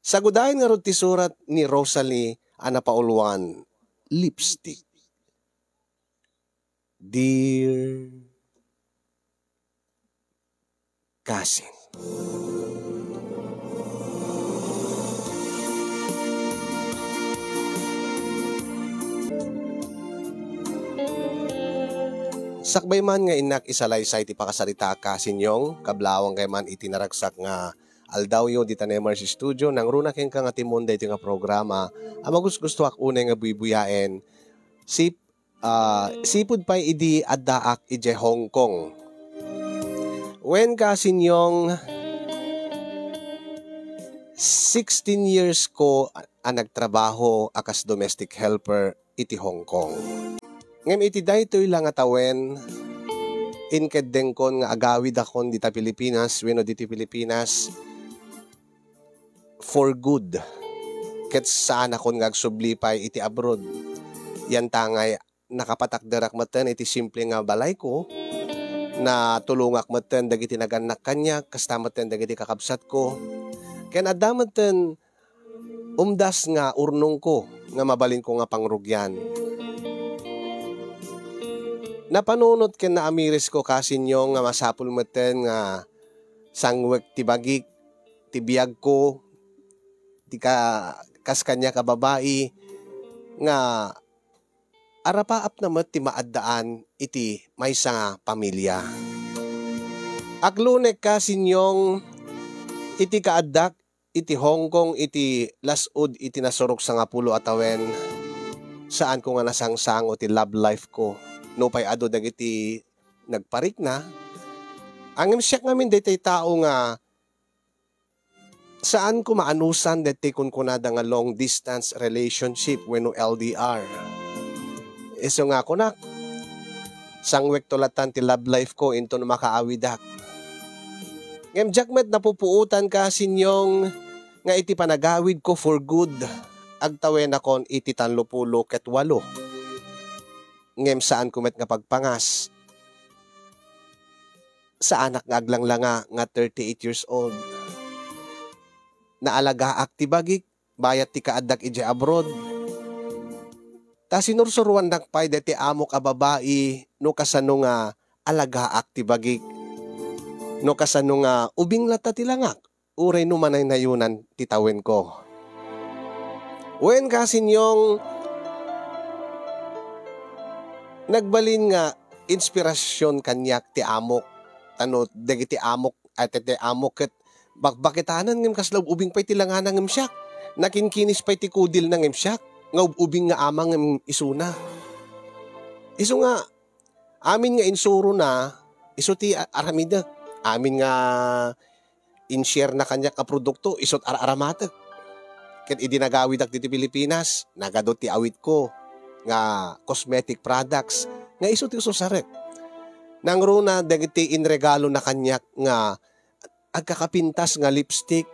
Sagudahin nga ron ti surat ni Rosalie ana pauluan, lipstick. Dear Cousin. Sakbay man nga inak isalaysay ti pakasarita kasinyong, kablawang kay man itinaragsak nga aldawyo di tanemer si studio nang runa ken ka nga timonda iti nga programa. Amagus gusto ak unay nga buibuyaen. Sipud pay idi addaak ije Hong Kong. When kasinyong 16 years ko nagtrabaho akas domestic helper iti Hong Kong. Ngem iti daytoy lang atawen inked kon nga agawid akon dita Pilipinas, wenno diti Pilipinas for good. Ket saan akon nga agsublipay iti abroad. Yan tangay nakapatakderak maten iti simple nga balay ko na tulungak maten dagiti naganak kanya kasta maten dagiti kakabsat ko. Ken adda maten umdas nga urnong ko nga mabalin ko nga pangrugyan. Napanunot ken na amiris ko kasinyo nga masapul maten nga sangwek ti bagik ti biyag ko ti kas kanya ka babae nga arapaap na met ti maaddaan iti maysa nga pamilya. Aglunek kasinyong iti kaaddak iti Hong Kong iti lasud iti nasurok sa nga pulo atawen saan ko nga nasangsango ti love life ko. No pay ado dagiti nagparik na. Ang siyak ngamin daytay tao nga saan ko maanusan deti kun kunada nga long distance relationship wenno LDR. Iso nga kunak sangwek tolatan ti love life ko into makaawidak. Ngem jakmet napupuutan ka sinyong nga iti panagawid ko for good. Agtawen akon iti 38. Ngem saan kumet nga pagpangas sa anak nga aglanglanga nga 38 years old. Naalaga ti bagik, bayat ti kaaddak ije abroad. Ta sinursuruan dakpay deti amo ka babae no kasano nga alaga ti bagik. No kasano nga ubing lata ti langak, uray no manay nayunan titawen ko. Wen kasinyong nagbalin nga inspirasyon kanyak ti amok. Ano, dagiti amok at ti amok ket bakbakitanan ngem kaslaw ubing pay ti langanan ngem siak. Nakinkinis pay ti kudil na ngem siak. Nga ubing nga amang ngem isuna. Isu nga amin nga insuro na isu ti aramida. Amin nga in-share na kanyak ka produkto isut aramatag. Ket idinagawid ak diti Pilipinas, nagadot ti awit ko nga cosmetic products nga isu ti susarek. Nang runa dagiti inregalo na kanyak nga agkakapintas nga lipstick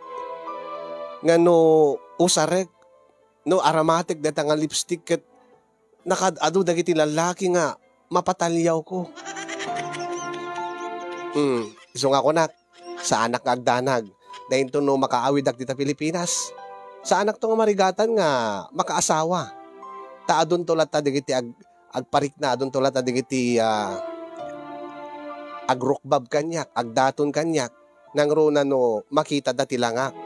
nga no usarek no aromatic data nga lipstick ket nakadado dagiti lalaki nga mapatalyaw ko. Isu nga kunak sa anak nga agdanag dahin to no makaawid ak dita Pilipinas. Sa anak to nga marigatan nga makaasawa. Ta adun to lata digiti agparik na adun to lata digiti agrukbab kanyak, agdaton kanyak nang runa no makita dati langak.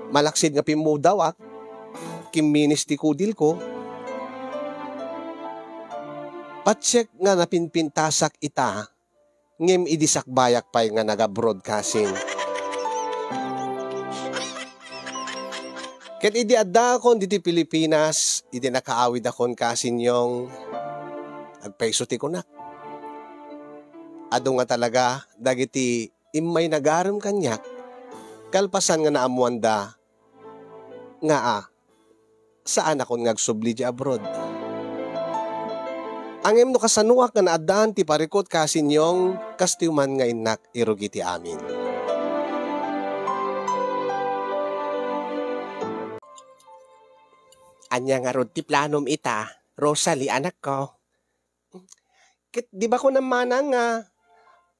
Malaksid nga pimudawak kimminis ti kudil ko. Patsek nga napinpintasak ita ngem idisak bayak pay nga naga-broadcasting. Ket idi adda akon diti Pilipinas, idi nakaawid akon kasinyong agpaiso ti kunak. Ado nga talaga dagiti imay nagaram kanyak kalpasan nga naamuanda nga saan akon ngagsubli di abroad. Angem no kasanuak nga naadaan ti parikot kasinyong kastiuman nga inak irugiti amin. Anya nga rod ti planom ita, Rosalie anak ko. Ket di ba ko naman nga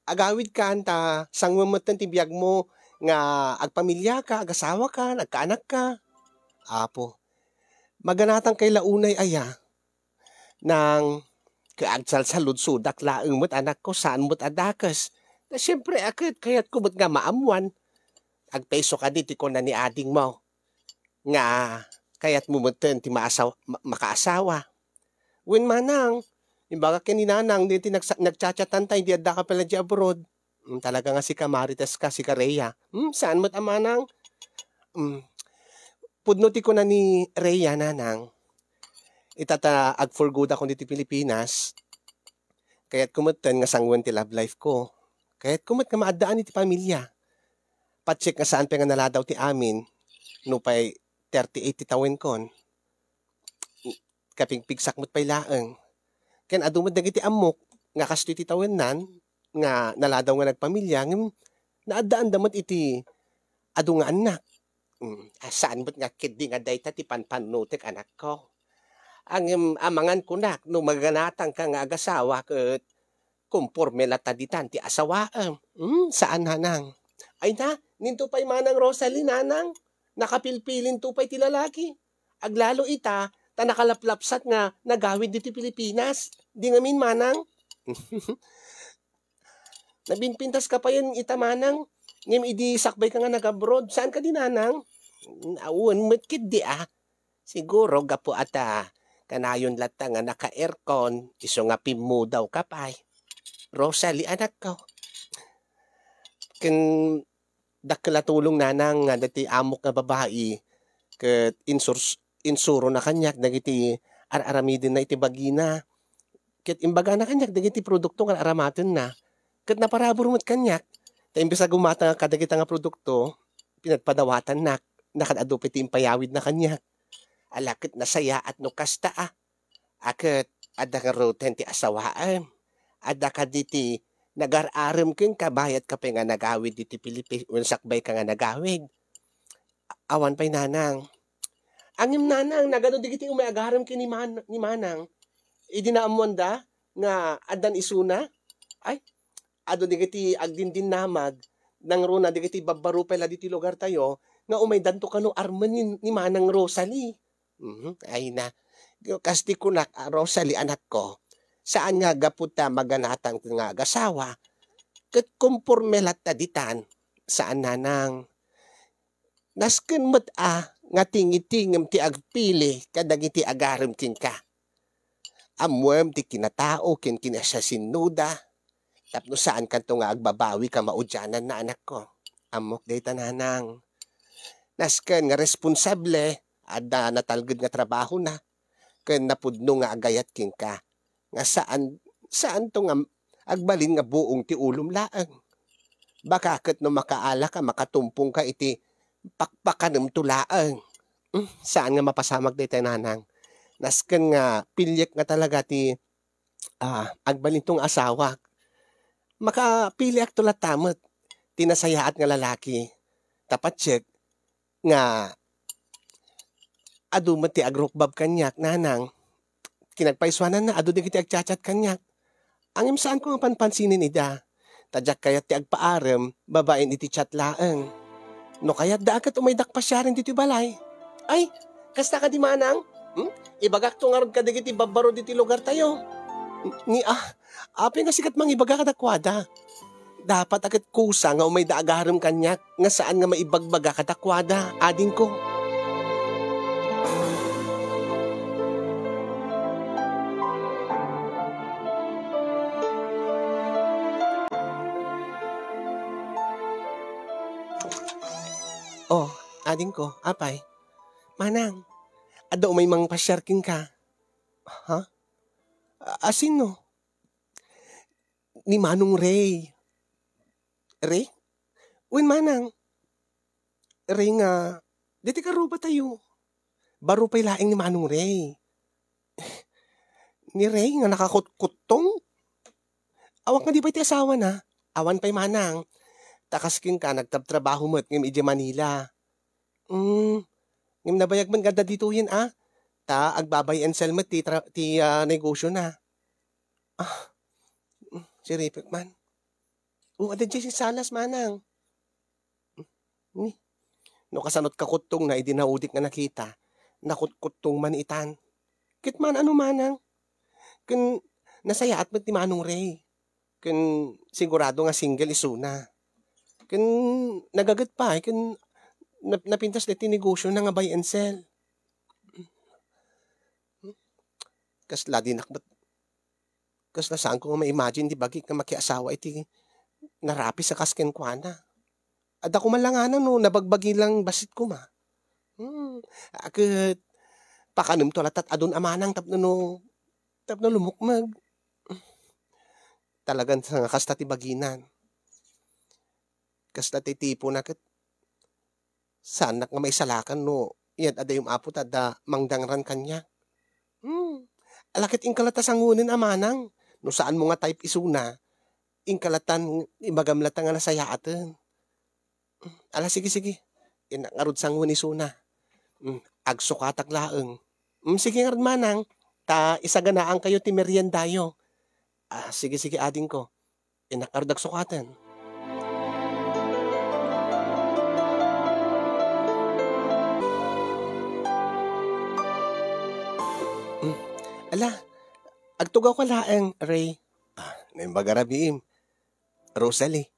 agawid ka anta sangwamot ti biyag mo nga agpamilya ka, agasawa ka, nagkaanak ka. Apo, maganatang kay launay aya nang kaagsal sa ludsudak laeng mo't anak ko saan mo't adakas. Na siyempre akit kaya't kumot nga maamuan. Agpeso ka diti ko na ni ading mo. Nga kaya't mumutin ti makaasawa. Wen manang, imbaga kininanang diti nagchachatan tayo di adda ka pala di abroad. Talaga nga si Kamarites ka, si Kareya. Saan mo't amanang? Pudnuti ko na ni Rhea nanang. Itata agforgood ako diti Pilipinas. Kaya't kumutten nga sangwan ti love life ko. Kaya't kumut nga maadaan iti pamilya. Patsik nga saan pa nga naladaw ti amin. No pa'y 38 ti tawen kon. Kaping pigsak mo't pa'y laeng. Ken adumod dagiti amok. Nga kasto iti tawen nan. Nga naladaw nga nagpamilya. Naadaan damot iti adu nga anak. Saan mo't nga kidi nga dayta ti panpanutik anak ko. Ang amangan ko na, no maganatang ka nga agasawa, kat kumporme lataditan ti asawa. Saan nanang? Ay na, ninto pa'y manang Rosalie nanang, nakapilpilin to pa'y ti lalaki. Aglalo ita, ta nakalaplapsat nga nagawid dito Pilipinas. Di ngamin manang. Nabinpintas ka pa yan ita manang. Ngem idi sakbay ka nga nag-abroad. Saan ka din nanang? Awan mo't kidi Siguro gapo ata. Kanayon lata nga naka-aircon, iso nga pimu daw kapay. Rosalie, anak ko. Ken dakla tulong nanang nga dati amok nga babae, ket insuro na kanyak, dagiti araramidin na iti bagina. Ket imbaga na kanyak, dagiti produkto nga aramaten na. Ket naparabor mo't kanyak. Ta imbes na gumata nga kadagita nga produkto, pinagpadawatan na, nakadadupit impayawid na kanyak. Alakit na saya at no kasta Akit adda ka roten ti asawaan. Adda ka diti nagar-aram ken kabayat ka pa nga nagawid diti Pilipinas. Sakbay ka nga nagawid. Awan pa'y nanang. Angim nanang, nagano digiti umayagaram ken ni manang. Idi naamuan da nga addan isuna. Ay, ado digiti agdindin namag. Nang runa digiti babbaro pala diti lugar tayo. Nga umay danto kano arman ni manang Rosalie. Ay na, kasti ko na Rosalie anak ko, saan nga gaputa maganatang nga agasawa, kat kumporme lataditan, saan nanang, nasken mo't nga tingitingem ti agpili, kadagiti agaram kin ka. Amuem ti kinatao, kin kinasasinuda, tapno saan kanto nga agbabawi ka maudyanan na anak ko. Amok dayta nanang, nasken nga responsable, adda natalged nga trabaho na, ken napudno nga agayat king ka, nga saan to nga agbalin nga buong ti ulom laeng. Baka ket no makaala ka, makatumpong ka iti pakpakanem to laeng. Saan nga mapasamag dayta nanang? Nasken nga pilyek nga talaga ti agbalin tong asawa. Makapili ak tulat tamet, tinasayaat nga lalaki. Tapatsek nga adu ti agrokbab kanyak, nanang, kinagpaiswanan na, adu digiti agchat-chat kanyak. Angim saan ko nga panpansinin ida, tadyak kayat ti agpaarem, babaen iti chat laeng. No kayat daagat umaydak pa siya rin diti balay. Ay, kasta ka di manang? Ibagak to nga ron ka digiti babbaro diti lugar tayo. Api nga sikat mang ibaga kadakwada. Dapat agad kusa nga umay daagaram kanyak, nga saan nga maibagbaga kadakwada, ading ko. Oh, ading ko, apay. Manang, ado may mang pasyarking ka. Ha? Asin no? Ni Manong Ray. Ray? Uwin manang. Ray nga, diti ka ba tayo? Baro pa'y laing ni Manong Ray. Ni Ray nga nakakutkutong? Awak nga di pa'y ti asawa na. Awan pa'y manang. Takaskin ka, nagtabtrabaho mo at ngim iji Manila. Ngim nabayag man gada dito yun Ta, agbabay and sell mo ti negosyo na. Si Ripik man. Ada dyan si Salas manang. Ni, no kasanot kakutong na idinaudik nga nakita, nakutkutong manitan. Kit man ano manang, kun nasaya at ti Manong Ray. Kun sigurado nga single isuna. Kun nagagat pa, kun napintas na tinegosyo na nga buy and sell. Kasla din akbat. Kasla saan ko nga ma-imagine di bagi nga makiasawa iti narapi sa kasken kwa na. At ako malanganan no, nabagbagi lang basit ko ma. Akit, pakanam to latat adon amanang tapno lumukmag. Talagang sa nga kasta ti baginan. Kasta ti tipo na kat, saan nga may salakan no, yan ada yung apot ada mangdangran kanya. Alakit ingkalata sangunin amanang, no saan mo nga type isuna, ingkalatan, imagamlata nga nasaya atin. Ala, sige. Inangarod sangunin isuna. Agsukatak laeng. Sige nga manang, ta isaganaan kayo ti meriendayo. Sige, ading ko. Inangarod agsukatan. Ala, agtugaw ka laeng, Ray. Naimbagarabiim. Rosalie.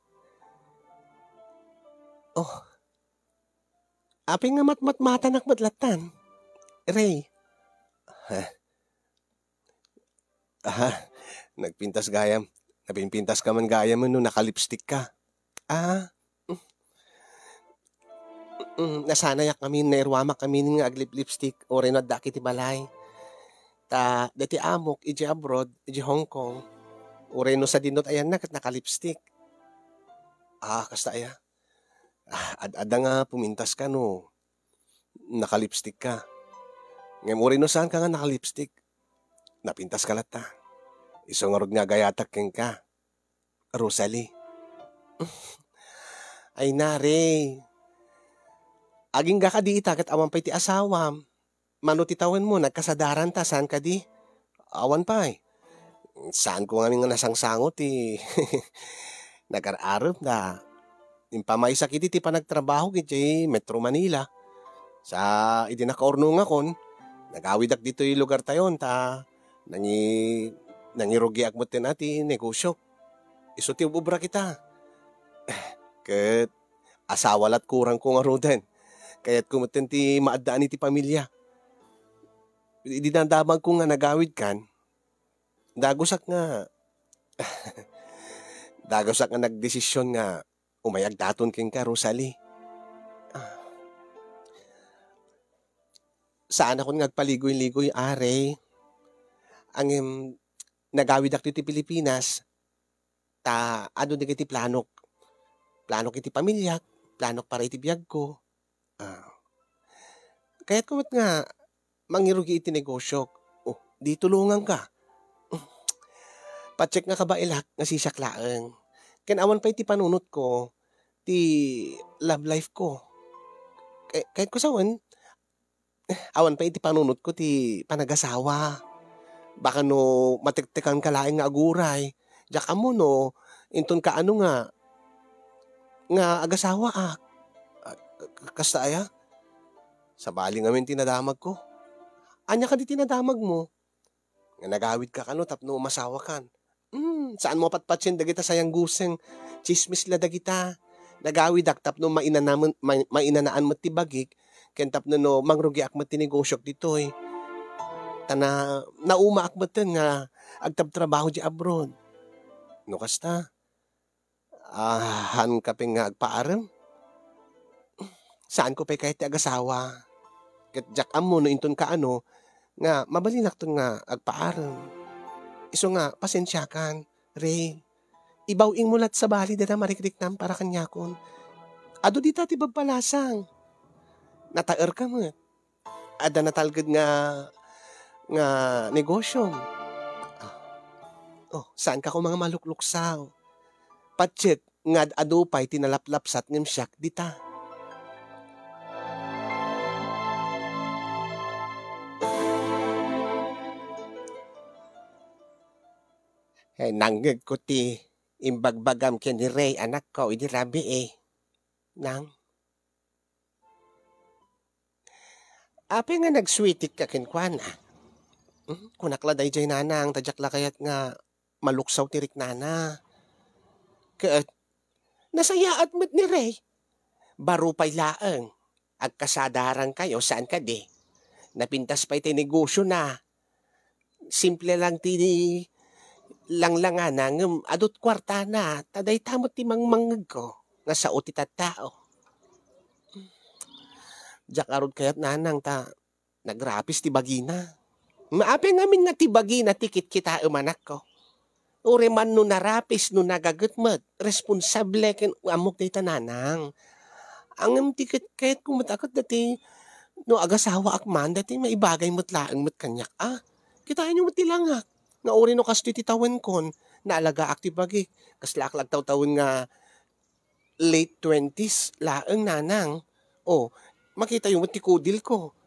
Oh, aping nga matmatan akmadlatan. Ray. Nagpintas gayam. Napinpintas ka man gayam no, nakalipstick ka. Nasanayak kami, nairwama kami nga aglip-lipstick o rin daki ti balay. Ta, dati amok, iji abroad, iji Hong Kong. O rin sa dinot ayan na, kat nakalipstick. Kasta aya. Ada nga pumintas ka no. Nakalipstick ka. Ngayon mo rin saan ka nga nakalipstick. Napintas ka lata. Isang arod nga gayatak keng ka. Rosalie. Ay nare. Aging ga ka di itakat awan pa'y ti asawam. Manutitawan mo, nagkasadaran ta, saan ka di? Awan pa eh. Saan ko nga nga nasangsangot eh. Nag-ararap na. Impamay sakit iti panagtrabaho kiti Metro Manila. Sa iti nakaurnong akon, nagawidak dito yung lugar tayon ta nangirugi akmutin ati negosyo. Iso ti ubra kita. Ket asawalat kurang ko nga roden. Kaya't kumutin ti maadaan iti pamilya. Idinadamag ko nga nagawid kan. Dagosak nga nagdesisyon nga umayag daton king ka, Rosalie. Saan ako nagpaligoy-ligoy, are? Ang nagawid ako ti Pilipinas, ta ano di kiti planok. Planok iti pamilya, planok para iti biyag ko. Kaya't kumot nga, mangirugi iti negosyo. Di tulungan ka. Pacheck nga kabailak nga sisyaklaeng. Kinawan pa iti panunot ko, ti love life ko. Kahit ko sawan, awan pa iti panunot ko ti panagasawa. Baka no matiktikan ka laing nga aguray. Diyak mo no, inton ka ano nga agasawa kasta aya. Sa bali ngamin tinadamag ko. Anya ka di tinadamag mo? Nga nagawid ka kano tapno masawa kan. Saan mo patpatsin dagita sayang guseng, chismis la dagita. Nagawid ak tapno mainanaan mo ti bagik, ken tapno no mangrugi ak mo ti negosyok ditoy. Tana nauma ak mo nga agtabtrabaho di abroad. No kasta? Han kaping nga agpaaram? Saan ko pa kahit ti agasawa? Ket jak am mo no inton ka ano, nga mabalinak to nga agpaaram. Iso nga, pasensyakan, Ray. Ibawing mulat sa bali dita marikrik nam para kanyakon. Ado di tati bagpalasang. Nataer ka mo. Ada natalgad nga negosyo. Saan ka ko mga malukluksaw? Patsyet, nga ado pa'y tinalaplapsat ng siyak dita. Nanggag ko ti imbagbagam ken ni Ray anak ko, idi rabi eh. Nang, Ape nga nagswitik ka kinkwana. Kunakla day jay nanang, tadyak kayat nga maluksaw tirik nana. Kaat, nasayaat mo't ni Ray. Barupay laeng. Agkasadaran kayo, saan ka di? Napintas pa'y tinegosyo na. Simple lang langlangan na ngem adot kwarta na. Taday tamot ti mangmangag ko. Nga sa uti tao. Diyak arod kayat nanang ta. Nagrapis ti bagina. Maapi ngamin nga ti bagina tikit kita umanak ko. Ure man no narapis no nagagutmat. Responsable ken amok day tananang. Ang tikit kahit kumatakot dati no agasawa akman dati maibagay mo't laang mo't kanyak. Kitain nyo mo't tilangak. Nga uri no kas titawan kon. Naalaga akti bagi. Kaslak taw-tawon nga late 20s laang nanang. Makita yung mo't tikudil ko.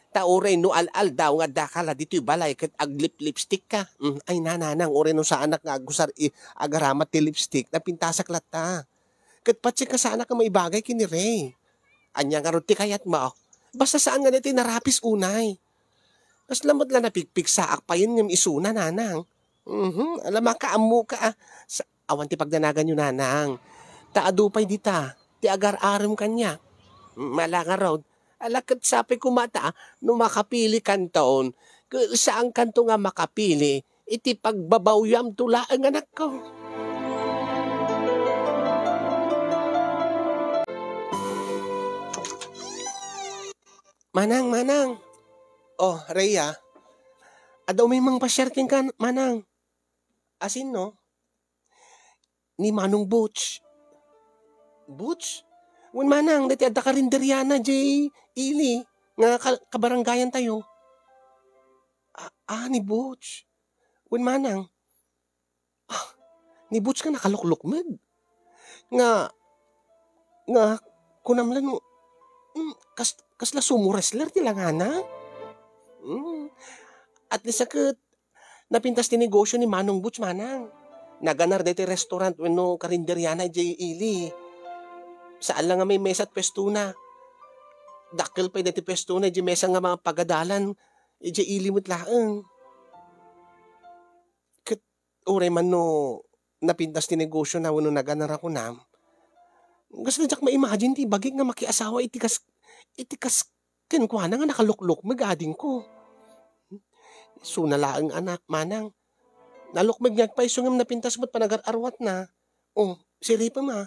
Taoray no al-al daw nga dakala dito'y balay kat aglip-lipstick ka. Ay nananang, oray no sa anak nga agusar agaramat ti lipstick na pintasak lata. Kat patsi ka sa anak nga maibagay kini Ray. Anya nga ti kayat mo. Basta saan nga natin narapis unay. Kas lamot lang napikpik sa akpayin ng isuna nanang. Alam makaamu ka. Awan ti pagdanagan yung nanang. Taadupay dita. Ti agar-aram kanya. Malanga road. Alakat sapi kumata, no makapili kanton, saan kanto nga makapili, iti pagbabawyam tula ang anak ko. Manang. Rhea, adaw may mang pasyarking ka, manang. Asin, no? Ni Manong Butch. Butch? Wan manang, dati adda karinderyana, Jay. Ili, nga kabaranggayan tayo. Ni Butch. Wan manang. Ni Butch ka nakaluklukmag. Nga, kunamlan mo, kasla sumo wrestler ti langana. At least akit, napintas ti negosyo ni Manong Butch manang. Naganar dati restaurant no karinderyana, Jay Ili. Saan lang nga may mesa at pestuna. Dakil pa dati pestuna, di mesa nga mga pagadalan, di ilimot laang. Kat uray man no, napintas ti negosyo na wano naganar ako na. Gusto na jak ma-imagine ti bagig nga makiasawa itikas kenkwana nga nakalukluk magading ko. Sunalaang anak, manang. Nalukmag niya pa isungam napintas mo't panagar-arwat na. Siripa ma.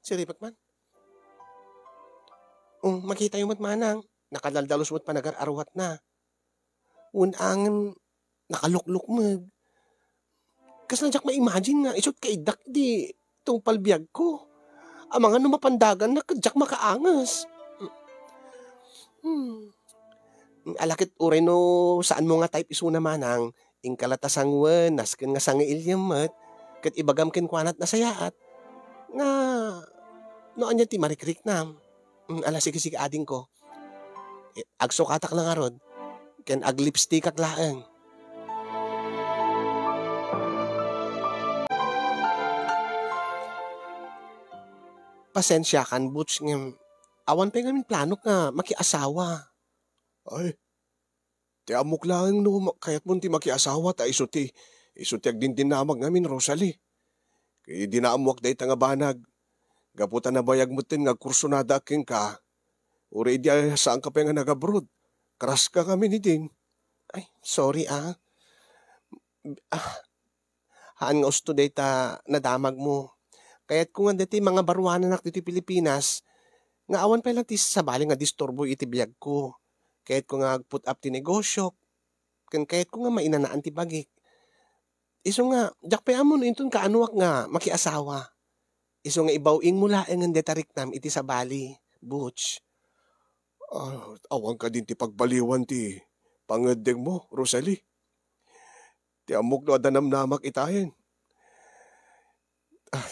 Siripat man. Makita yung mo't manang. Nakadaldalos mo't panagar-arwat na. Unang nakaluklukmag. Kas na jak ma-imagine nga, isot kaidak di itong palbiyag ko. Ang mga numapandagan na kadyak makaangas. Alakit uray no saan mo nga type iso na manang, ingkalatasangwan, nasken nga sang ilyamat, kat ibagam ken kwanat na sayaat, nga, no anya ti marikrik na, sige ading ko, agsukatak lang arod, ken aglipstick ak laeng. Pasensya kan, Butch, ng awan pa ngamin plano nga makiasawa. Ay, ti amok lang no, kaya't mo ti makiasawa ta iso ti agdin dinamag ngamin, Rosalie. Kaya dinaamuak day nga banag. Gaputan na bayag mo tin nga kurso na daking ka. Uri di saan ka pa nga nag-abroad. Karas ka kami ni din. Ay, sorry Haan nga usto day ta nadamag mo. Kaya't kung nga dati mga baruanan ak dito Pilipinas, nga awan pa lang ti sabali nga disturbo iti biyag ko. Kaya't ko nga put up ti negosyo, kaya't ko nga mainanaan ti bagik. Iso nga, jak pa amon inton kaanuak nga makiasawa. Iso nga ibawing mula ang detarik nam iti sabali, Butch. Awan ka din ti pagbaliwan ti pangedeg mo, Rosalie. Ti amok no adanamnamak itahin.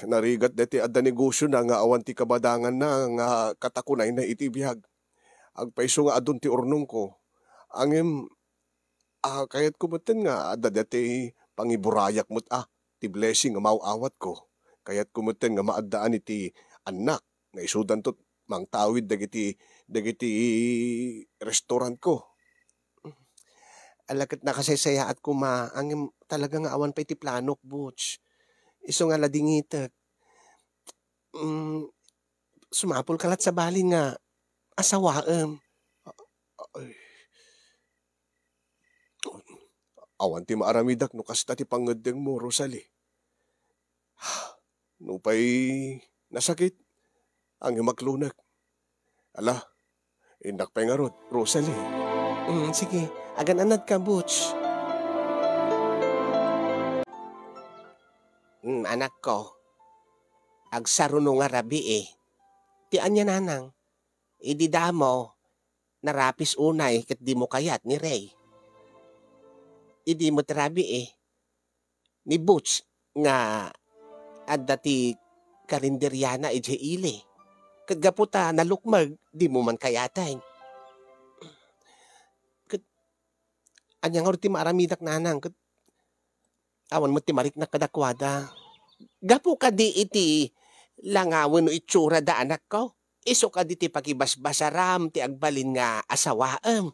Narigat deti adda negosyo na nga awan ti kabadangan na nga katakunay na iti biyag. Agpaiso nga adun ti urnong ko. Angem, kayat kumutin nga adda deti pangiburayak mo't ti blessing nga mauawat ko. Kayat kumutin nga maaddaan iti anak nga isudan to mang tawid dagiti restaurant ko. Alakat nakasaysayaat ko ang talaga nga awan pa iti planok, Butch. Iso nga ladingitek. Sumapol kalat sa balin nga asawaem. Ay, awan ti maaramidak no kasta ti pangedeng mo, Rosalie. No pa'y nasakit ang himaklunak. Ala, indak pa nga rod, Rosalie. Sige, agan-anad ka, Butch. Anak ko, agsaruno nga rabi Ti anya nanang, idida mo, narapis unay kat di mo kayat ni Ray. Idi mo tirabi ni Butch nga adda ti karinderyana ili. Kat gaputa nalukmag, di mo man kayatay. Kat anya nga ti maaramidak nanang, kat awan mo ti marik na kadakwada. Gapu ka di iti langawin no itsura da anak ko. Iso ka di ti pagibasbasaram ti agbalin nga asawaem.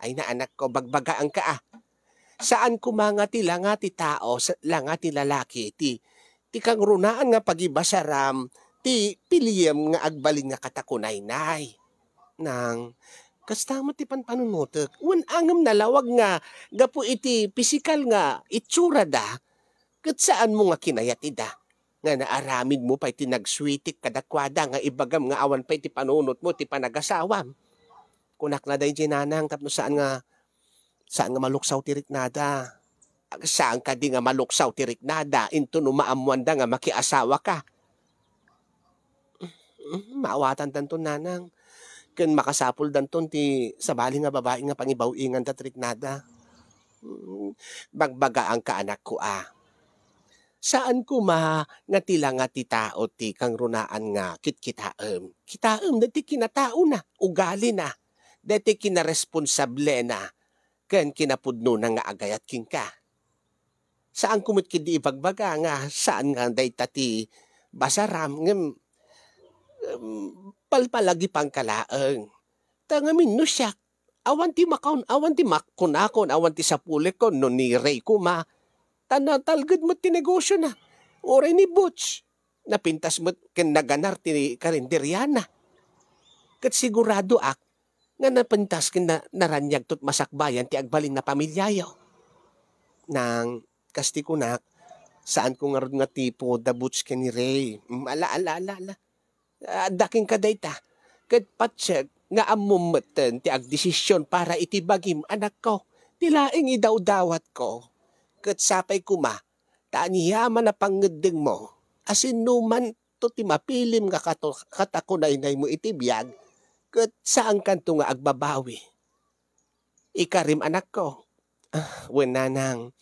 Ay na anak ko, bagbagaan ka Saan kumanga ti langa ti tao, langa ti lalaki, ti kang runaan nga pagibasaram, ti piliyem nga agbalin nga katakunay-nay. Nang, kasta mo ti panpanunutek, wan angam nalawag nga, gapu iti pisikal nga itsura da, kat saan mo nga kinayat ida? Nga naaramid mo pa iti nagswitik kadakwada nga ibagam nga awan pa iti panunot mo ti panagasawam. Kunak na day ginanang tapno saan nga maluksaw ti riknada. Saan ka di nga maluksaw ti riknada into no maamuanda nga makiasawa ka. Maawatan danton nanang. Ken makasapul danton ti sabali nga babae nga pangibaw-ingan da riknada. Bagbaga ang kaanak ko Saan ko nga tila nga ti tao ti kang runaan nga kitkitaem. Kitaem dati kinatao na, ugali na. Dati kinaresponsable na. Ken kinapudno na nga agayat king ka. Saan kumit kidi ibagbaga nga, saan nga day tati basaram ngem palpalagi pang kalaeng. Tangamin no siya, awan ti makunakon, awan ti sapulekon, no ni Ray kuma, tanatalgad mo ti negosyo na. Oray ni Butch, napintas mo ken naganar ti karinderyana. Kat sigurado nga napintas ken naranyag tot masakbayan ti agbalin na pamilyayo. Nang kasti kunak, saan ko nga ron nga tipo da Butch ken ni Ray. Ala. Daking kadayta. Kat patseg nga amumeten ti agdesisyon para itibagim anak ko. Tilaing idaw-dawat ko. Kat sapay kuma, taaniyaman na pangedeng mo, asin numan to ti mapilim nga katakunay-nay mo itibiyag, kat saan kanto nga agbabawi. Ikarim anak ko, wenanang,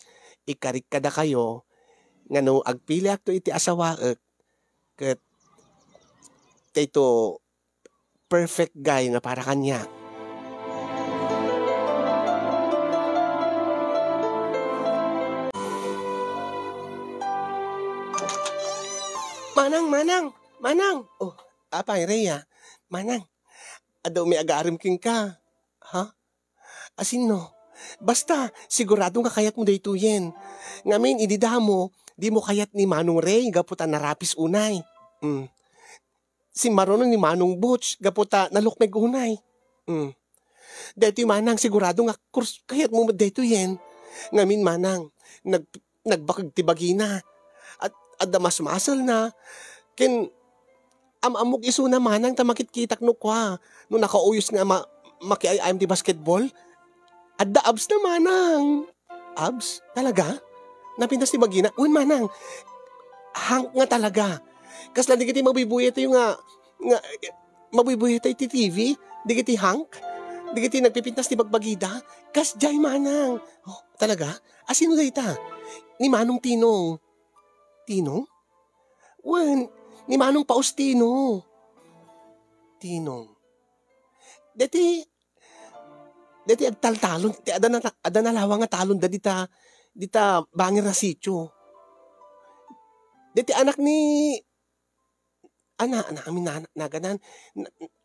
ikarik kada kayo, nga no agpili akto iti asawaek, kat ito perfect guy nga para kanya. Manang. Oh, apay, Rhea. Manang, adaw may agarim king ka. Ha? Asin no? Basta, sigurado nga kayat mo dayto yen. Ngamin, idida mo, di mo kayat ni Manong Ray, gaputa narapis unay. Si Marono ni Manong Butch, gaputa nalukmeg unay. Dayto manang, sigurado nga kayat mo dayto yen. Ngamin, manang, nagbakag tibagi na. At damas masal na. Ken amok iso na manang tamakit-kitak no kwa. No nakauyos nga makiayam ti basketball. Adda abs na manang. Abs? Talaga? Napintas ti bagina? Uy manang, hang nga talaga. Kasla di kiti mabibuya tayo nga mabibuya tayo ti TV. Di kiti hank. Di kiti nagpipintas ti bagbagida. Kas jay manang. Oh, talaga? Asino day ta? Ni Manong Tinong. Tinong? Wen, ni Manong Paustino. Tinong. Dati agtaltalon, ada nalawa nga talon da dita bangir na sityo. Dati anak ni amin na ganan.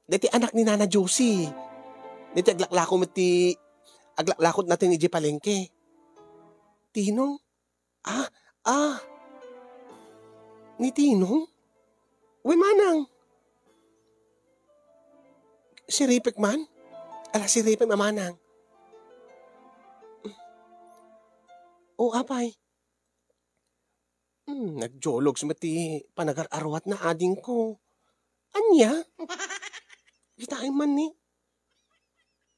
Dati anak ni Nana Josie. Dati aglaklakot natin ni Palengke. Tinong? Ah, ah, ni Tinong? Uy, manang. Si Ripek man? Si Ripek mamanang. O, apay. Nagjolog mati panagar-arwat na ading ko. Anya? Kitain man ni.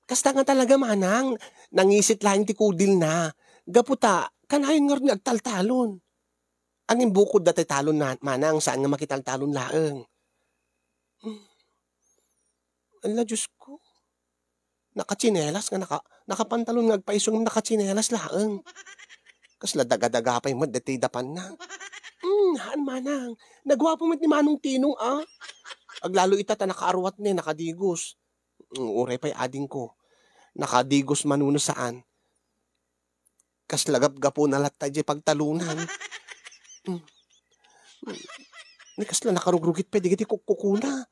Kasta nga talaga manang. Nangisit lang ti kudil na. Gaputa, kanayon nga rin agtaltalon. Angin bukod dati talon na manang saan nga makitaltalon laeng. Ala, Diyos ko. Nakachinelas nga nakapantalon nga agpaisong nakachinelas laeng. Kasla daga-daga pa yung dati dapan na. Haan manang. Nagwapo mo ni Manong Tinong Aglalo itata nakaarwat ni, nakadigos. Uray pa'y ading ko. Nakadigos manuno saan. Kaslagap-gapo na latta di pagtalunan. Kasla nakarugrugit pa, di giti kukuna.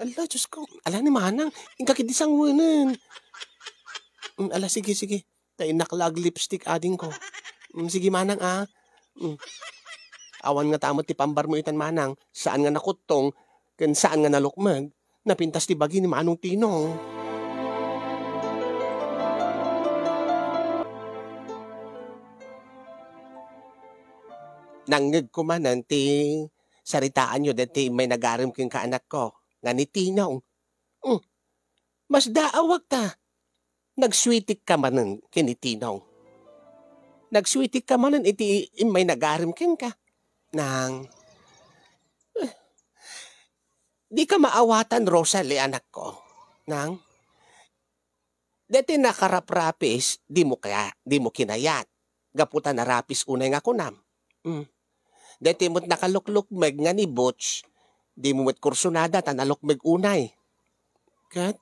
Ala, Diyos ko. Ala ni manang, ingkakidisang wanan. Ala, sige. Tayo naklag lipstick ading ko. Sige manang Awan nga tamot ti pambar mo itan manang, saan nga nakutong, kan saan nga nalukmag, napintas ti bagi ni Manong Tinong. Nanggag ko manan ti saritaan nyo dati may nagarim king kaanak ko, nga ni Tinong. Mas daawag ta. Nagswitik ka manan kini Tinong. Nagswitik ka manan iti may nagarim king ka. Nang di ka maawatan, Rosalie, anak ko. Nang dati nakaraprapis, di mo kinayat. Gaputan na rapis unay nga kunam. Dati mo't nakaluklukmeg nga ni Butch, di mo mo't kursunada tanalukmeg unay. Kat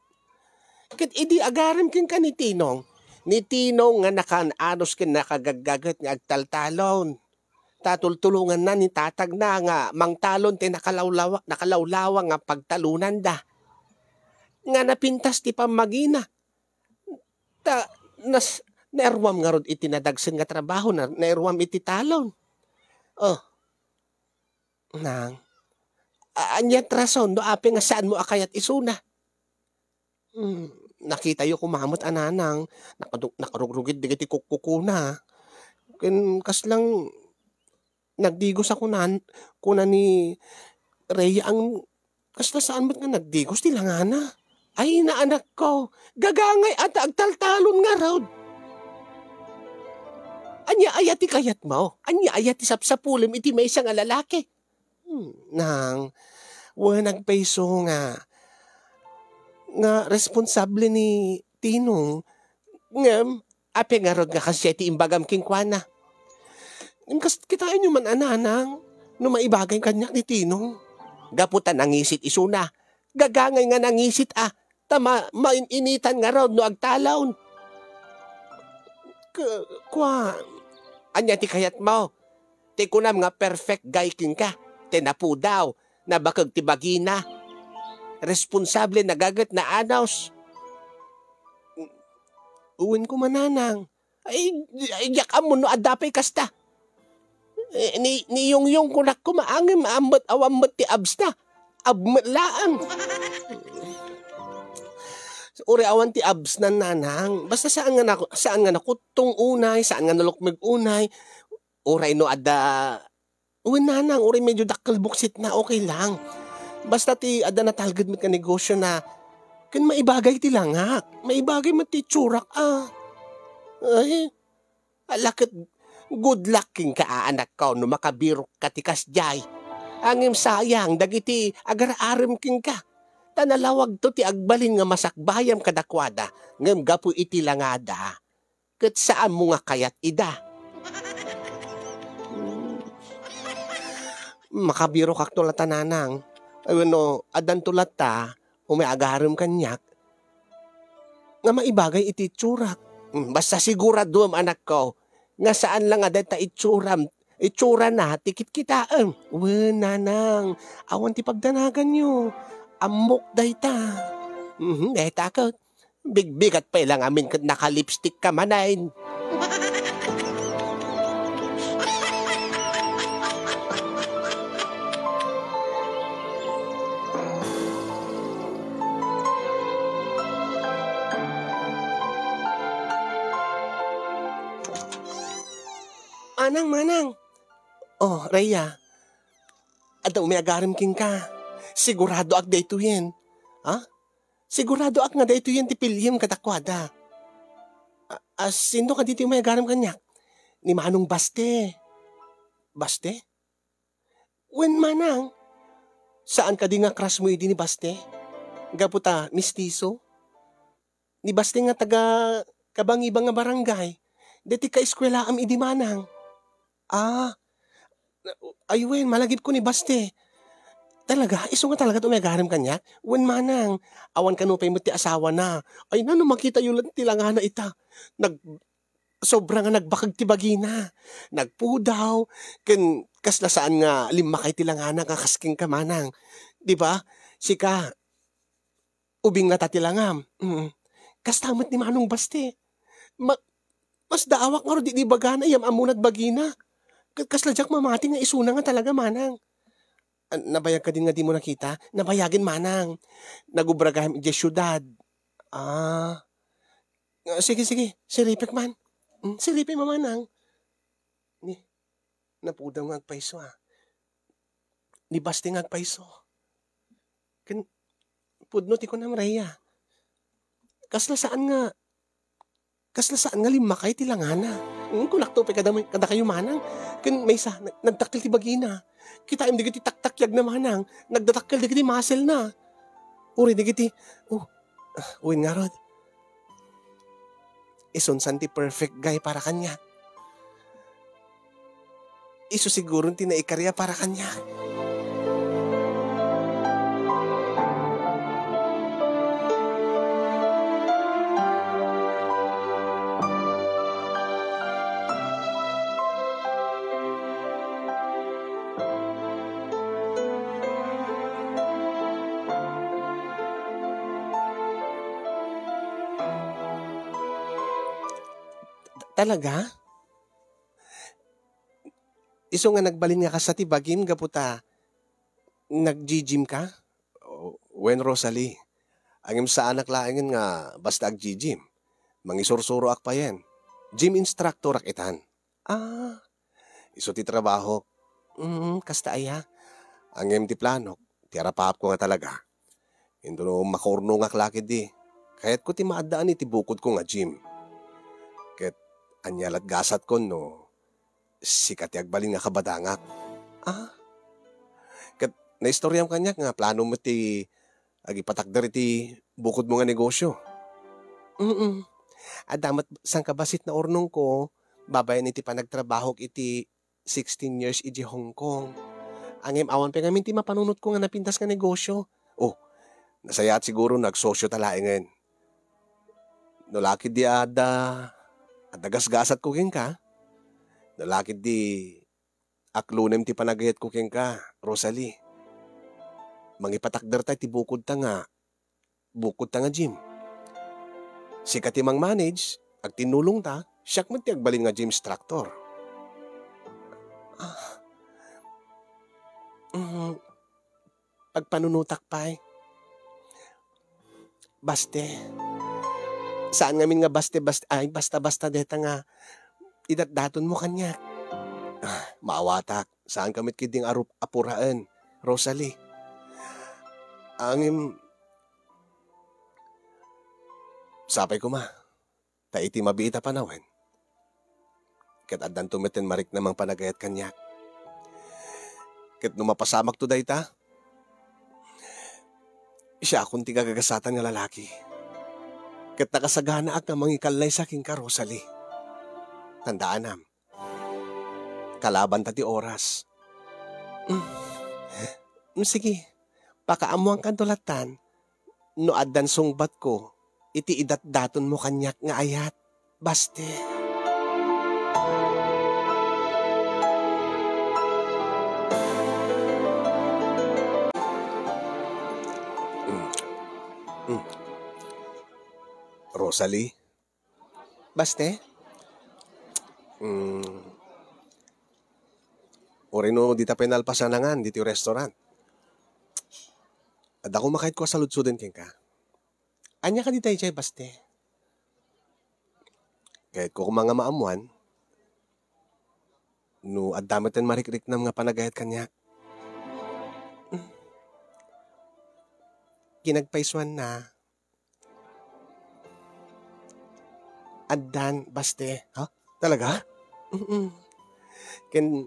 idi agarim kin ka ni Tinong. Ni Tinong nga nakananos kin nakagagagat nga agtaltalon. Tatultulungan na ni tatag na nga mangtalon ti nakalawlawa nga pagtalunan da. Nga napintas ti pamagina. Naerwam nga rod iti nadagsen nga trabaho na naerwam iti talon. Anyat rason do ape nga saan mo akayat isuna. Nakita yu kumamot ananang nakarugrugid digiti kukukuna. Kaslang nagdigos ako kuna ni Rhea ang kasta saan ba't nga nagdigos ti langana? Ay naanak ko, gagangay at agtaltalon nga raw. Anya ayati kayat mo, anya ayati sapsapulim iti may isang lalaki. Nang nagpaiso nga responsable ni Tinong ngam ape nga rod nga kasi ti imbagam kingkwana. Kitain nyo man ananang, no maibagay kanya ni Tinong. Gaputan nangisit isuna. Gagangay nga nangisit tama, mainitan nga raw no agtalaon. Anya ti kayat mo. Ti kunam nga perfect guy king ka. Tenapu daw, nabakag ti bagina. Responsable nagagat na anaws. Uwin ko mananang. Ay yakam mo no adapay kasta. Ni yung kunak ko maangin maambot awambot ti abs na. Abmatlaan. Uri awan ti abs na nanang. Basta saan nga nakutong unay, saan nga nalukmig unay. Uray no ada. Uy nanang, uri medyo dakkel buksit na okay lang. Basta ti ada natalgad mit ka negosyo na kan maibagay ti langak. Maibagay mat ti tsurak Ay, alakit good luck king kaanak ko no makabiro katikas jay. Angim sayang dagiti agar-arim king ka. Tanalawag to ti agbalin nga masakbayam kadakwada ngem gapu iti langada. Ket saan mo nga kayat ida. Makabiro kak tulatananang. Ayun adan tulat ta may agarim kanyak. Nga maibagay iti tsurak. Basta sigurado anak ko nga saan lang adat ta itsuram Itsura na, tikit kitaan. Nanang, awan ti pagdanagan nyo. Amok dayta. Dayta ka. Bigbigat pa ilang amin kat naka-lipstick ka manayin. Manang. Oh, Raya. Adaw may agaram king ka. Sigurado ak dayto yan. Ha? Sigurado ak nga dayto yan ti pilyem katakwada. Sino ka dito yung may agaram kanyak? Ni Manong Baste. Baste? Wen manang? Saan ka di nga crush mo ni Baste? Gaputa, mistiso? Ni Baste nga taga kabang-ibang nga barangay. Deti ka eskwela am idi manang. Ayun, malagip ko ni Baste. Talaga? Iso nga talaga tumagaram kanya? Wen manang, awan kanupay mo ti asawa na. Ay na, makita yung tilanga na ita. Sobra nga nagbakag ti bagina. Nagpudaw. Kasla saan nga lima kay tilanga na kakasking ka manang. Diba? Sika, ubing na tatilangam. Kastamot ni Manong Baste. Mas daawak nga ro di bagana yam amunag bagina. Kasladyak mamati nga isuna nga talaga manang. Nabayag ka din nga di mo nakita? Nabayagin manang. Nagubragahim di syudad. Sige. Siripik man. Siripik mo manang. Napudang nga agpaiso Ni Baste nga agpaiso. Pudno ti ko na Raya. Kasla saan nga lima kay tilangana. Kunakto pa kada kayo manang. May isa, nagtakil ti bagina. Kita im digiti taktakyag na manang. Nagdatakil digiti muscle na. Uri digiti, uwin nga rod. Isunsan ti perfect guy para kanya. Iso siguro ti naikarya para kanya. Talaga? Iso nga nagbalin nga ka sa tibagim, gaputa, nag-gym ka? Wen Rosalie, angim sa anak laingin nga basta ag-gym. Mangisursuro ak pa yan. Gym instructor ak itan. Iso ti trabaho. Kasta aya. Angim ti plano, ti arapap ko nga talaga. Indo no makorno nga klakid di. Kaya't ko ti maadaan iti bukod ko nga gym. Anyalat gasat ko no, sikat agbalin nga kabadangak. Kat naistoryam kanyak nga, plano mo ti, agipatakdar iti bukod mo nga negosyo. Damat sang kabasit na ornong ko, babayan iti panagtrabaho iti 16 years iti Hong Kong. Angim awan pa ngamin ti mapanunot ko nga napintas nga negosyo. Nasayat siguro nagsosyo talaengen. Nolakid di at nagasgasat ko king ka. Nalakid di aklunem ti panagayat ko king ka, Rosalie. Mangipatakder tayo ti bukod ta nga gym. Sika ti mang manage, ag tinulong ta, siyak man ti agbalin nga gym instructor. Pagpanunutak pa Baste. Saan ngamin nga basta-basta deta nga idatdaton mo kanyak. Maawatak, saan kamit kiding apuraan, Rosalie. Sapay ko taiti mabiita panawen. Ket addan tumeten marik namang panagayat kanyak. Ket numapasamak to dayta, siya akong tigagagasatan nga lalaki. Ket nakasagana ak nga mangikalay sa aking ka, Rosalie. Tandaan kalaban ta ti oras. Sige, pakaamuang kantulatan, no addan sungbat ko, iti idat-daton mo kanyak nga ayat, Baste. Mm. Rosalie? Baste? Uri no, di ta penalpasanangan, dito yung restaurant. At ako makait ko sa lutsuden king ka. Anya ka di tayo chay, baste? Kahit ko mga maamuan, no, at damat yan marikrik na mga panagayat kanya. Kinagpaiswan na. Addan, baste. Ha? Talaga? Ken,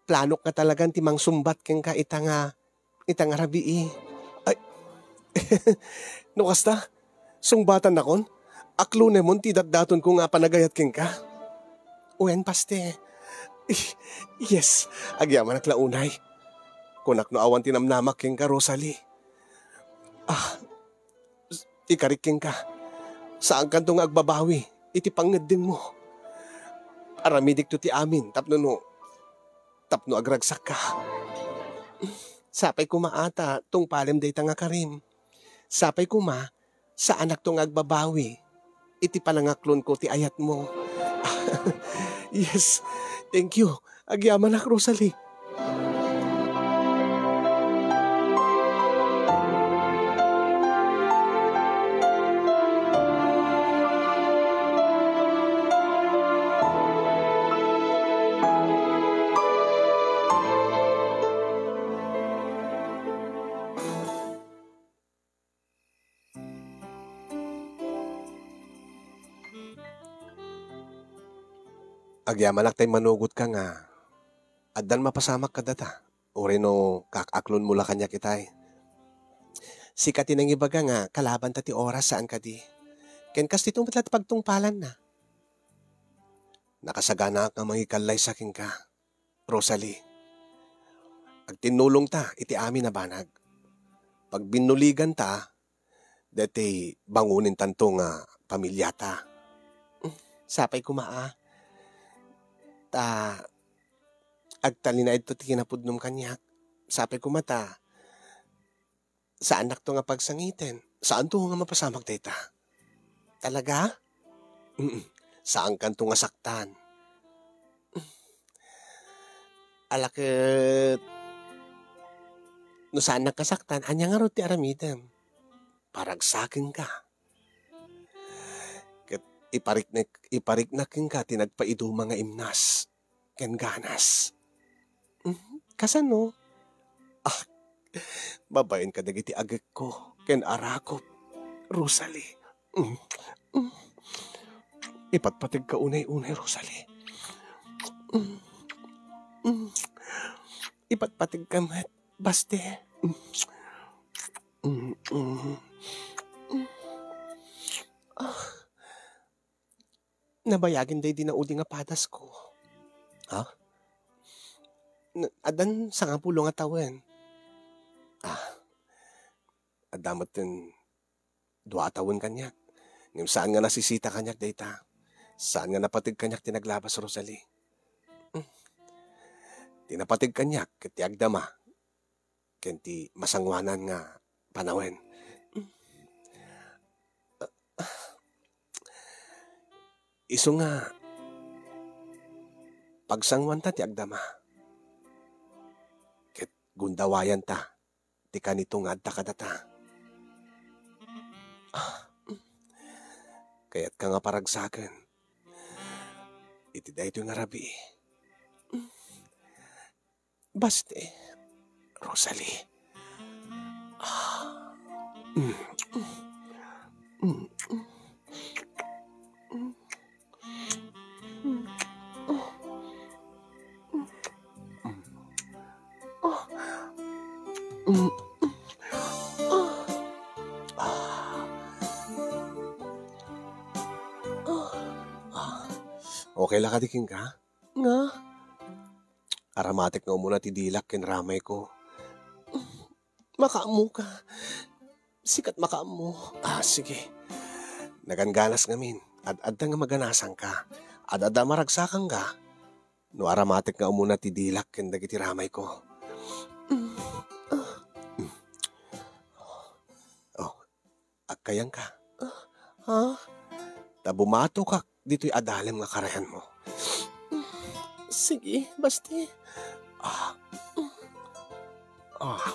planok ka talagang timang sumbat ken ka itang rabii. Ay, no kasta, sungbatan na kon. Aklo nemon ti datdaton ko nga panagayat ken ka. Uwen, baste. Yes, agyaman ak launay. Kunak no awan tinamnamak ken ka, Rosalie. Ikarik ken ka. Saan ka nga agbabawi? Iti pangedeng mo. Aramidik to ti amin, tapno agragsak ka. Sapay kumaata, tong palem day nga karim. Sapay kuma, sa anak tong agbabawi. Iti palangaklon ko ti ayat mo. Yes, thank you. Agyaman ak, Rosalie. Agyaman ak tay manugot ka nga. Addan mapasamak ka data. Uri no kakaklon mula kanya kitay. Sikatin ang ibaga nga, kalaban ta ti oras saan ka di. Ken kas titong batlat pagtungpalan na. Nakasagana ka mangikalay sa king ka, Rosalie. Agtinulong ta, iti amin na banag. Pag binuligan ta, dati bangunin tanto nga pamilya ta. Sapay kumaa. Ta, agtalina ito ti kinapudnom kanyak. Sapay kumata, sa anak to nga pagsangiten, saan to nga mapasamag data? Talaga? Saan kan to nga saktan? Alakit, no saan nakasaktan, anya nga ro ti aramidem. Paragsakin ka. Ket ipariknakin ka, tinagpaido mga imnas, ken ganas. Kasano? Babayin ka dagiti agek ko, ken arakop, Rosalie. Ipatpatig ka unay-unay, Rosalie. Ipatpatig ka met, baste. Nabayagin day dinaudi nga padas ko. Ha? Adan sa nga pulo nga tawen. Adamat din dua tawen kanyak. Ngem saan nga nasisita kanyak dayta? Saan nga napatig kanyak tinaglabas, Rosalie? Tinapatig kanyak ket ti agdama. Ken ti masangwanan nga panawen. Isu nga pagsangwan ta ti agdama. Ket gundawayan ta ti kanito nga adda kadata. Kaya't ka nga paragsaken. Iti dayto nga rabi. Baste, Rosalie. Okay lang kadiking ka? Nga. Aramatik nga muna ti dilak ken ramay ko. Makaamu ka. Sikat makaamu. Sige. Naganganas ngamin. Adda nga maganasan ka. Adda maragsakan ka. No aramatik nga muna ti dilak ken dagiti ramay ko. Oh. kayang ka. Ha? Tabumato ka, dito'y adalem nga karayan mo. Sige, basti. Ah. Ah.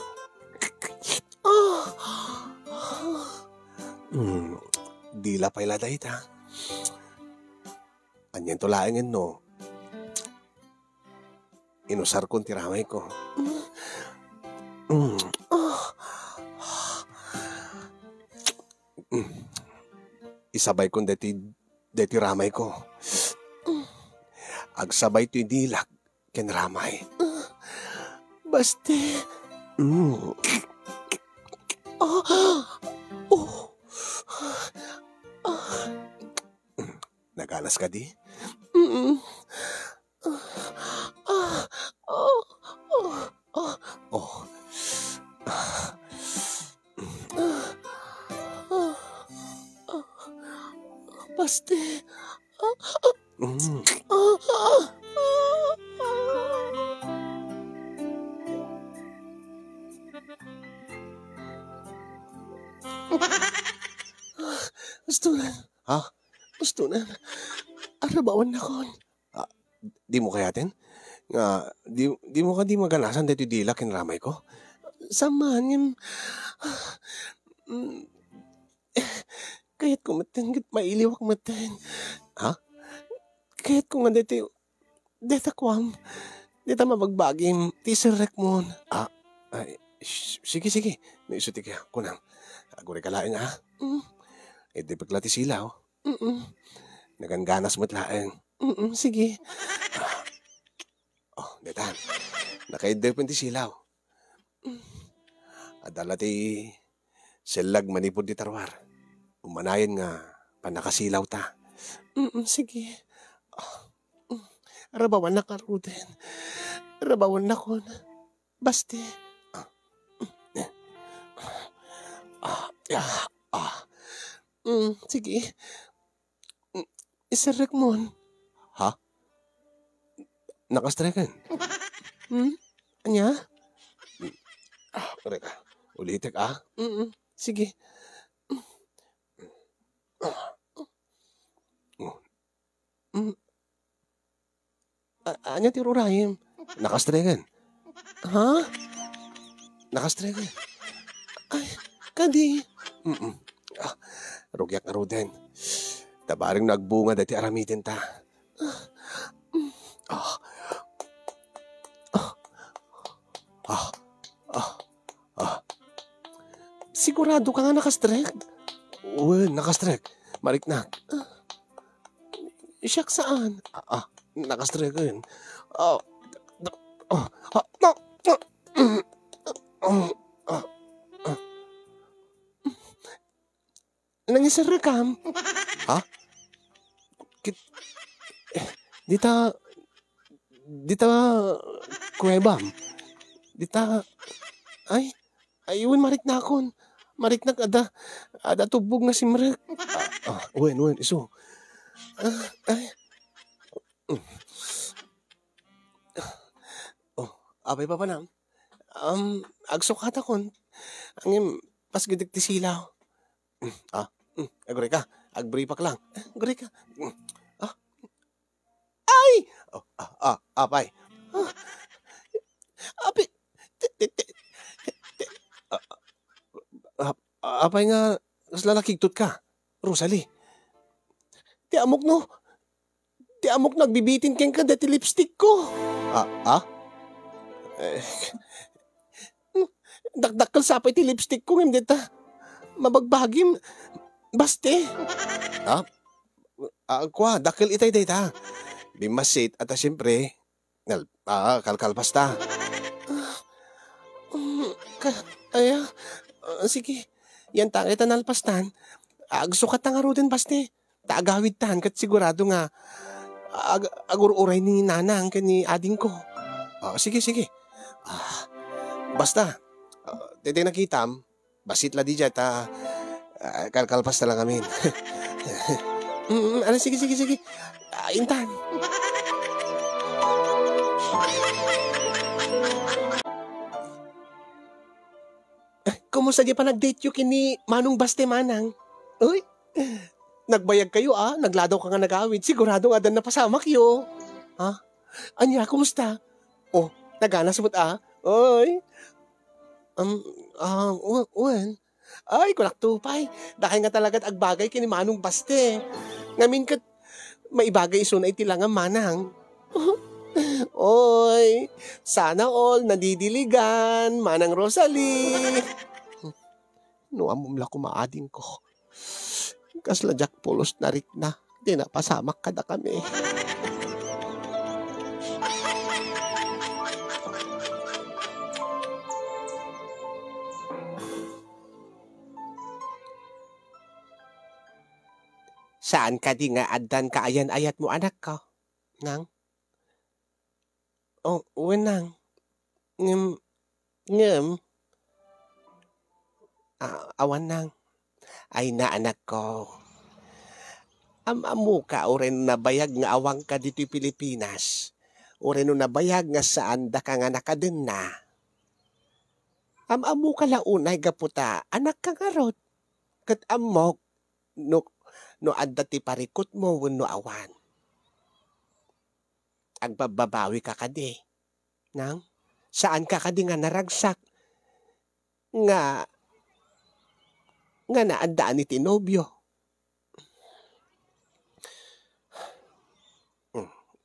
Dila pa iladay ta. Anyan to laingin no. Inusar kong tiramay ko. Isabay kong deti ramay ko. Agsabay to'y dilak ken ramay. Basti. Nagalas ka di? Basti. Gustunan. Ha? Gustunan. Arabawan na kon. Di mo kayatin? Nga, di mo ka di maganasan dito dila kinramay ko? Samahan yung... Kaya't kumatin, mailiwak matin. Ha? Kaya't kung nga dito, kwam, dito mabagbagim, tisirek mo. Sige. Naisuti kaya, kunang. Aguri ka laing, ha? Di paglati silaw. Naganganas mo't laing. Sige. Detan. Nakaidepon ti silaw. Adala ti silag manipod di tarwar. Umanayan nga panakasilaw ta. Sige. Rabawan na karuden. Rabawan na kon. Basti. Sige. Isarek mo. Ha? Nakastrekan? Anya? Reka. Ulitek, sige. Anya tirurayim? Nakastrekan? Ha? Nakastrekan? Ay, kadi. Rugyak na ruden. Tabaring nagbunga dati aramitin ta. Sigurado ka nga nakastrek? Well, nakastrek. Mariknak. Siyak saan? Nakastrek ko yun. Nangisarrekam? Ha? Dita kuwebam. Ayun, mariknakon. Mariknak ada tubog nga simrek. Wen, iso. Abay pa nam. Agsukat akon. Angim, pas gidik ti silaw. Agure ka. Agbripak lang. Agure ka. Ay! Apay. Api. Apay nga, lalakigtot ka. Rosalie. Ti amok no. Ti amok nagbibitin keng ka dati lipstick ko. Dakdakkel sapay ti lipstick ko ngim dita. Mabagbagim. Baste. Kwa, dakkel itay dita. Bimasit at siyempre, kalkalpas ta. Sige. Yan tangay tanalpastan. Agsukat na nga ro din baste. Taagawid tan kat sigurado nga agururay ni nanang ni ading ko. Sige. Basta, dede nakitam, basit la di dyan, kalkalpas na lang amin. Sige. Intan. Kumusta di pa nag-date yung kini Manong Baste Manang? Uy, nagbayag kayo nagladaw ka nga nagawid, sigurado nga dan napasamak yo. Ha? Anya, kumusta? Oh, nagana sabot Oy, wen. Ay, kunak tupay. Dahil nga talagat agbagay kini Manong Baste. Ngamin kat maibagay iso na itilangan manang. Oy, sana all nadidiligan, Manang Rosalie. No, amumla ko maading ko. Kasla Jack Pulos na rit na. Di na pasamak kada kami. Saan ka di nga addan ka ayan-ayat mo anak ko? Nang? Oh, wenang. Ngem, ngem. Awan nang. Ay na anak ko. Amu ka oren na bayag nga awang ka dito'y Pilipinas. Oren na bayag nga saan da ka nga nakadun na. Amu ka launay gaputa, anak ka nga rod. Kat amok, no adda ti parikot mo wenno awan. Agbababawi ka kadi. Nang? Saan ka kadi nga naragsak? Nga naandaan ni tinobyo.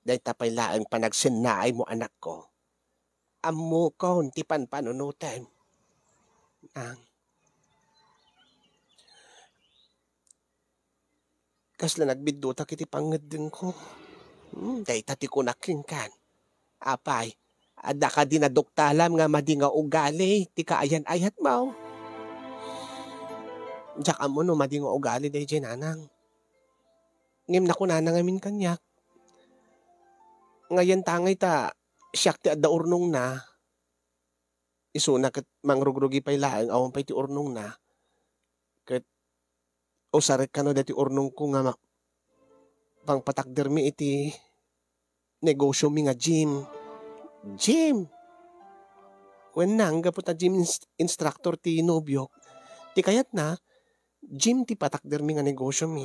Dahil tapay laang panagsinnaay mo anak ko. Amo ko, ti panunutan. Nang? Kasla nagbidota kiti pangedeng ko. Dahil tati ko nakingkan. Apay, ada ka din na doktalam nga madi nga ugali, ti kaayan-ayat mo. Diyak amo no madi nga ugali dahi jenanang. Ngim na ko nanang amin kanyak. Ngayon tangay ta, siyak ti adda urnong na. Iso na kat mangrugrugi pa'y laang, awan pa'y ti urnong na. Kat, o sarik ka no dati urnong ko nga pang patakder mi iti negosyo mi nga gym. Gym! Wenang, gaputa gym instructor ti nobyok. Ti kayat na, gym ti patakder mi nga negosyo mi.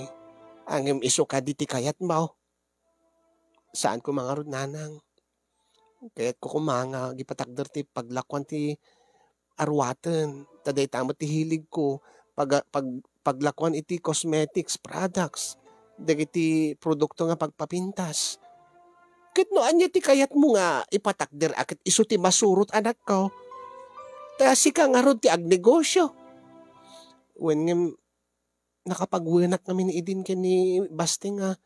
Angem iso ka di ti kayat mo. Saan ko mga rod nanang? Kaya't ko kumanga, gipatakder ti paglakwan ti arwaten. Taday tamo ti hilig ko. Paglakwan iti cosmetics, products. Dagiti produkto nga pagpapintas. Kit no anya ti kayat mo nga ipatakder akit iso ti masurot anak ko. Ta si ka nga rod ti agnegosyo. When nakapagwinak namin ni idin ni Baste nga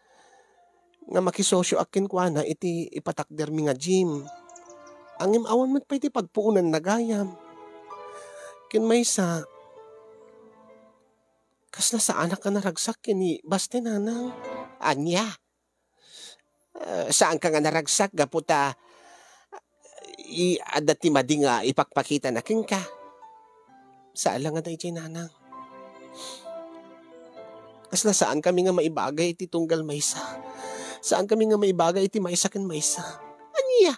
makisosyo akin kwa na iti ipatakder mi nga gym. Angim awan mo't pa iti pagpuunan na gayam. Kin may sa kasla sa anak ka naragsak kini Baste nanang. Anya? Saan ka nga naragsak gaputa adati madi nga ipakpakita na king ka? Saan lang nga tayo nanang? Kasla saan kami nga maibagay iti tunggal maysa? Saan kami nga maibagay iti maysa ken maysa? Anya?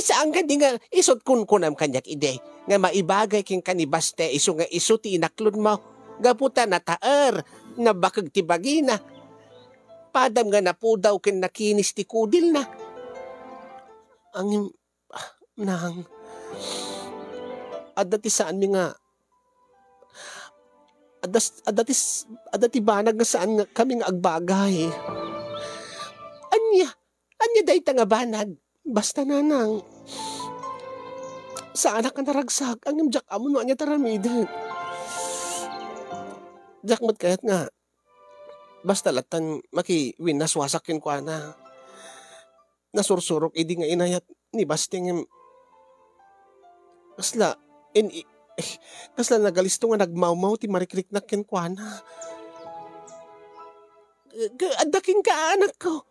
Saan ka di nga isot kunam kanyak ide? Nga maibagay king kanibaste iso nga iso ti inaklod mo. Gaputa na taer, na bakag ti bagina. Padam nga napudaw ken nakinis ti kudil na. Ang nang adati saan mi nga adati banag nga saan nga kami nga agbagay. Anya day ta nga banag. Basta nanang. Sa anak ka naragsak. Ang imjak amo no anya taramidin. Jak mat kayat nga. Basta latan makiwin naswasakin kwa na. Nasursurok idi nga inayat ni Basting. Kasla nagalisto nga nagmaumaw ti marikrik na ken kwa na. Adaking ka anak ko.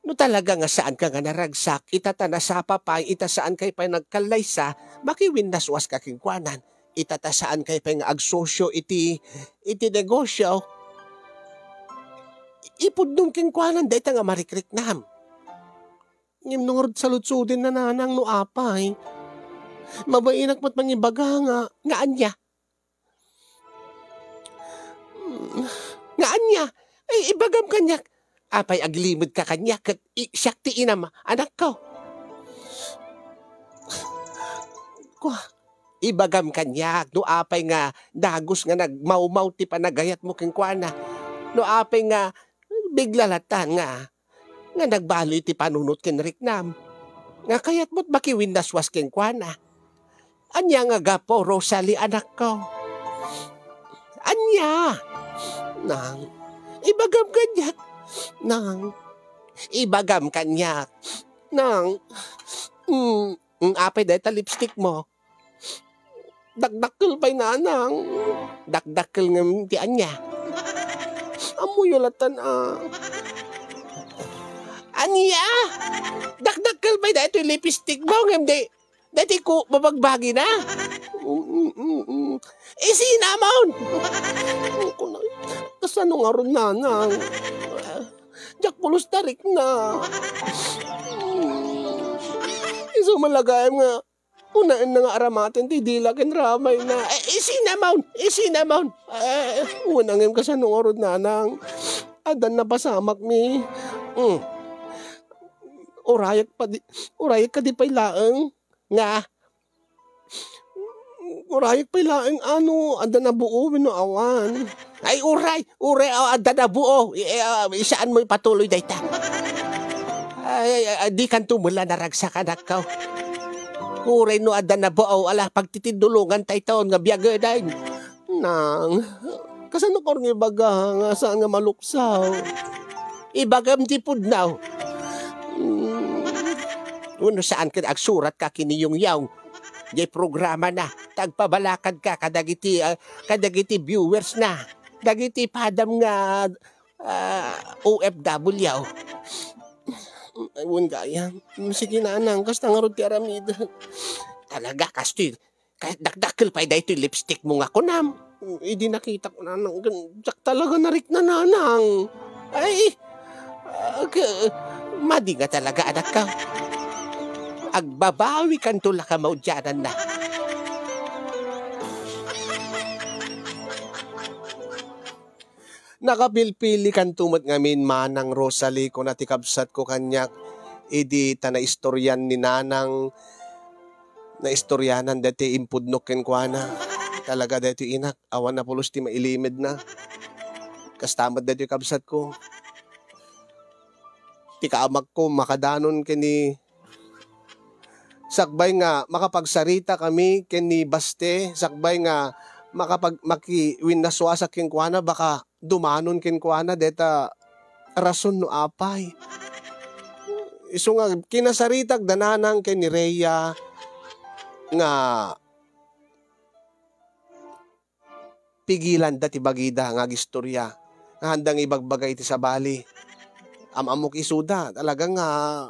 No talaga nga saan ka nga naragsak, itata na sa papay, ita saan kay pa nagkalaysa, makiwin naswas ka kingkwanan, itata saan kay pa nga agsosyo iti negosyo. Ipudong kingkwanan, dahil nga marikrik nam. Ngim nungurod sa lutsudin na nanang no apay. Mabainak mat mangibaga nga anya. Nga anya, ay ibagam kanyak. Apay aglimod ka kanyak kat siyak ti inam, anak ko. Kwa, ibagam kanyak, no apay nga dagos nga nagmaumaw ti panagayat mo king kuana. No apay nga biglalatan nga nagbali ti panunot ken riknam. Nga kayat mo't makiwin naswas king kuana. Anya nga gapo, Rosalie, anak ko. Anya, nang ibagam kanyak, nang ibagam kanyak, nang apay dahil ta lipstick mo. Dakdakkel pa'y nanang. Dakdakkel nga ti anya. Amuyulatan Anya! Dakdakkel pa'y dahil ito lipstick mo. Ngayon dahil ko babagbagi na. Sinamon! Kasano nga ron nanang? Jack pulos tarik na. Iso malagayam nga. Unaan na nga aramatin, ti dilakin ramay na. Sinamon! Unang ngayon kasano nga ron nanang. Adan na pasamak mi. Urayak ka di pa'y laang. Nga. Urayak pa'y laang adan na buo, awan. Ay, uray, adan na buo. Isaan mo ipatuloy dayta. Ay, di kan tumula naragsak anak ko. Uray no adan na buo, pagtitindulungan tayo taon nga biyaga dahin. Nang, kasano ko rin ibaga nga saan nga maluksaw. Ibagam di pudnaw. Uno saan ka agsurat ka kiniyong yaw. Di programa na. Tagpabalakad ka kadagiti viewers na. Dagiti padam nga OFW yaw. Ayun gaya. Sige na anang. Kasta nga ron ti aramid. Talaga kastil. Kahit dakdakil pa ito yung lipstick mo nga kunam. Hindi nakita ko na nang ganyak talaga narik na nanang. Ay. Madi nga talaga anak ka. Agbabawi kan tula ka maudyanan na. Nakapilpili kan tumat ngamin manang Rosalie ko natikabsat ko kanyak. Idi ta na istoryan ni nanang na istoryanan dati impudnok ken kuana. Talaga dati inak, awan na pulos ti mailimid na. Kastamad dati kabsat ko. Ti kaamak ko makadanon kini sakbay nga makapagsarita kami kini Baste, sakbay nga makiwin naswasak ken kuana baka dumanon ken kuana deta rason no apay. Isu nga kinasaritak dananang ken ni Rhea nga pigilan dati bagida nga gistorya nga handang ibagbagay ti sabali. Amok isuda talagang nga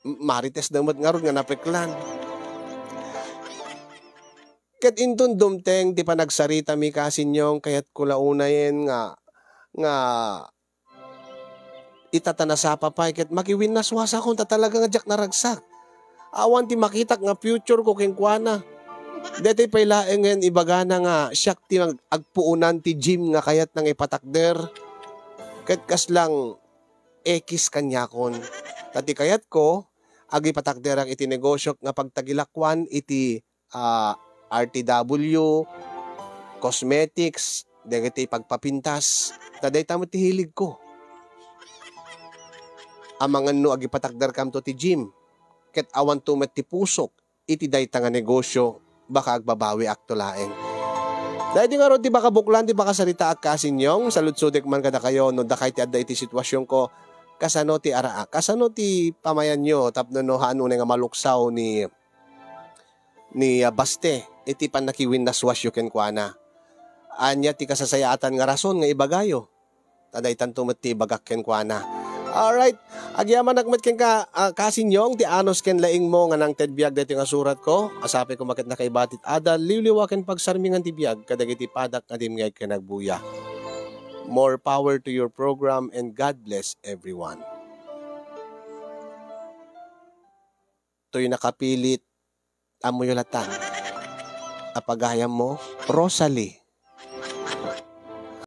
marites damat nga ron nga napeklan. Ket intun dumteng ti panagsarita mi kasinyong kayat kulaunayen nga itatanasapa pa ket makiwin na swasa kon ta talaga nga jak naragsak. Awan ti makitak nga future ko ken kuana. Deti pay laengen ibagana nga siyak ti agpuunan ti gym nga kayat nang ipatakder. Ket kaslang ekis kanyakon. Tati kayat ko agi patakderang iti negosyo nga pagtagilakwan iti RTW, cosmetics, dagiti pagpapintas, taday tamo ti hilig ko. Amangan no agi patakder kam to ti gym, ket awan tumet ti pusok, iti dayta nga negosyo, baka agbabawi akto laeng. Dahil di nga ro, di baka buklan, di baka sarita ak kasinyong, saludsudek man kada kayo, no dakay ti adda iti sitwasyon ko, kasano ti araa, kasano ti pamayan nyo, tapno no haano nga maluksaw ni Baste, iti pan nakiwin na swasyo ken kuana. Anya ti kasasayatan nga rason nga ibagayo. Taday tantumet ti bagak ken kuana. Alright, agyaman nagmet ken ka kasinyong ti anos ken laing mo nga nang tedbiag dati nga surat ko. Asapi ko maket na kay batit ada liwliwa ken pagsarmingan ti biag kadagiti padak nga dimngeg ken nagbuya. More power to your program and God bless everyone. To'y nakapilit amuyulatan. Apagayam mo, Rosalie.